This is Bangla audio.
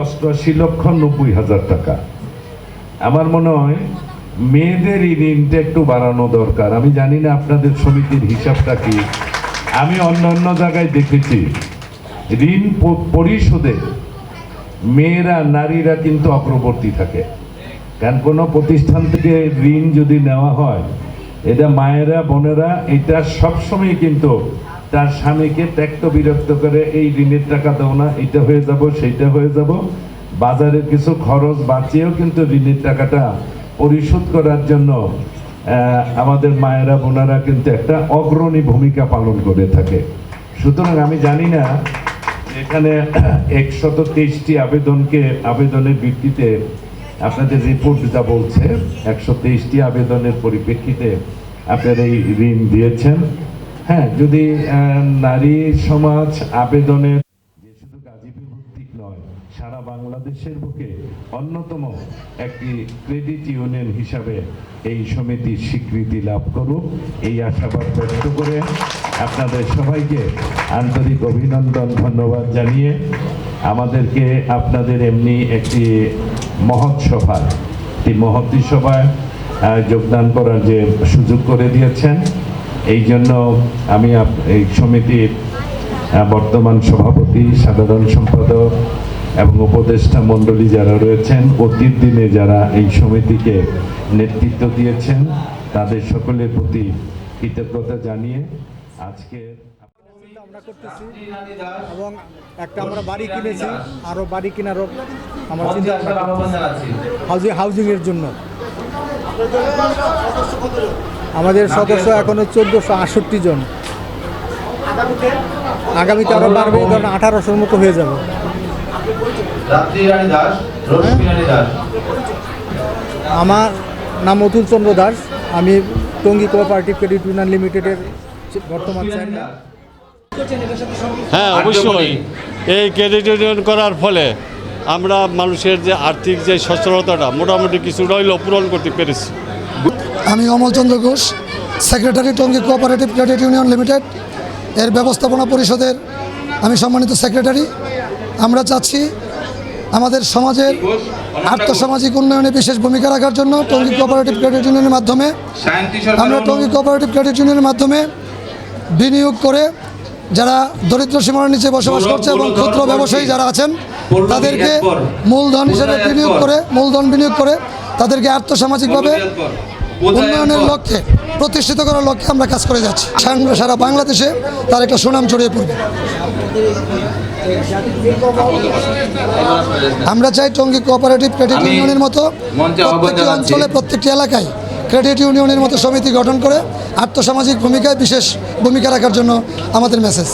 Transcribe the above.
88,90,000 টাকা। আমার মনে হয় মেয়েদের এই ঋণটা একটু বাড়ানো দরকার। আমি জানি না আপনাদের সমিতির হিসাবটা কি, আমি অন্য জায়গায় দেখেছি ঋণ পরিশোধে মেয়েরা নারীরা কিন্তু অগ্রবর্তী থাকে। কারণ কোনো প্রতিষ্ঠান থেকে ঋণ যদি নেওয়া হয়, এটা মায়েরা বোনেরা এটা সবসময় কিন্তু তার স্বামীকে ত্যক্ত বিরক্ত করে, এই ঋণের টাকা দাও না, এটা হয়ে যাব সেইটা হয়ে যাব, বাজারের কিছু খরচ বাঁচিয়েও কিন্তু ঋণের টাকাটা পরিশোধ করার জন্য আমাদের মায়েরা বোনেরা কিন্তু একটা অগ্রণী ভূমিকা পালন করে থাকে। সুতরাং আমি জানি না এখানে 123টি আবেদনের ভিত্তিতে আপনাদের রিপোর্ট যা বলছে 123টি আবেদনের পরিপ্রেক্ষিতে আপনারা এই ঋণ দিয়েছেন। হ্যাঁ, যদি নারী সমাজ আবেদনের যে শুধু গাজীপুর ভিত্তিক নয়, সারা বাংলাদেশের বুকে অন্যতম একটি ক্রেডিট ইউনিয়ন হিসাবে এই সমিতির স্বীকৃতি লাভ করুক, এই আশাবাদ ব্যক্ত করে আপনাদের সবাইকে আন্তরিক অভিনন্দন ধন্যবাদ জানিয়ে আমাদেরকে আপনাদের এমনি একটি মহৎ সভায় যোগদান করার যে সুযোগ করে দিয়েছেন, এই জন্য আমি এই সমিতির বর্তমান সভাপতি, সাধারণ সম্পাদক এবং উপদেষ্টা মণ্ডলী যারা রয়েছেন, অতীত দিনে যারা এই সমিতিকে নেতৃত্ব দিয়েছেন, তাদের সকলের প্রতি কৃতজ্ঞতা জানিয়ে আজকে আমরা করতেছি এবং একটা আমরা বাড়ি কিনেছি, আরও বাড়ি কেনারও আমরা চিন্তা হাউজিং এর জন্য। আমাদের সদস্য এখনো 1468 জন, আগামীতে আরো বাড়বে, ধরেন 1800-র মতো হয়ে যাবে। আমার নাম অতুল চন্দ্র দাস, আমি টঙ্গী কোঅপারেটিভ ক্রেডিট ইউনিয়ন লিমিটেডের বর্তমান চেয়ারম্যান। হ্যাঁ, অবশ্যই এই ক্রেডিট ইউনিয়ন করার ফলে আমরা মানুষের যে আর্থিক যে সচ্ছলতাটা মোটামুটি কিছুটা হইলেও পূরণ করতে পেরেছি। আমি Amalchandra Ghosh, secretary Tongi cooperative credit union limited এর ব্যবস্থাপনা পরিষদের আমি সম্মানিত সেক্রেটারি। আমরা চাচ্ছি আমাদের সমাজের আর্থসামাজিক উন্নয়নে বিশেষ ভূমিকা রাখার জন্য টঙ্গী কোঅপারেটিভ ক্রেডিট ইউনিয়নের মাধ্যমে বিনিয়োগ করে যারা দরিদ্র সীমার নিচে বসবাস করছে এবং ক্ষুদ্র ব্যবসায়ী যারা আছেন তাদেরকে মূলধন হিসেবে বিনিয়োগ করে তাদেরকে আর্থসামাজিকভাবে উন্নয়নের লক্ষ্যে প্রতিষ্ঠিত করার লক্ষ্যে আমরা কাজ করে যাচ্ছি। সারা বাংলাদেশে তার একটা সুনাম ছড়িয়ে পড়বে। আমরা চাই টঙ্গী কোঅপারেটিভ ক্রেডিট ইউনিয়নের মতো প্রত্যেকটি অঞ্চলে প্রত্যেকটি এলাকায় ক্রেডিট ইউনিয়নের মতো সমিতি গঠন করে আর্থসামাজিক ভূমিকায় বিশেষ ভূমিকা রাখার জন্য আমাদের মেসেজ।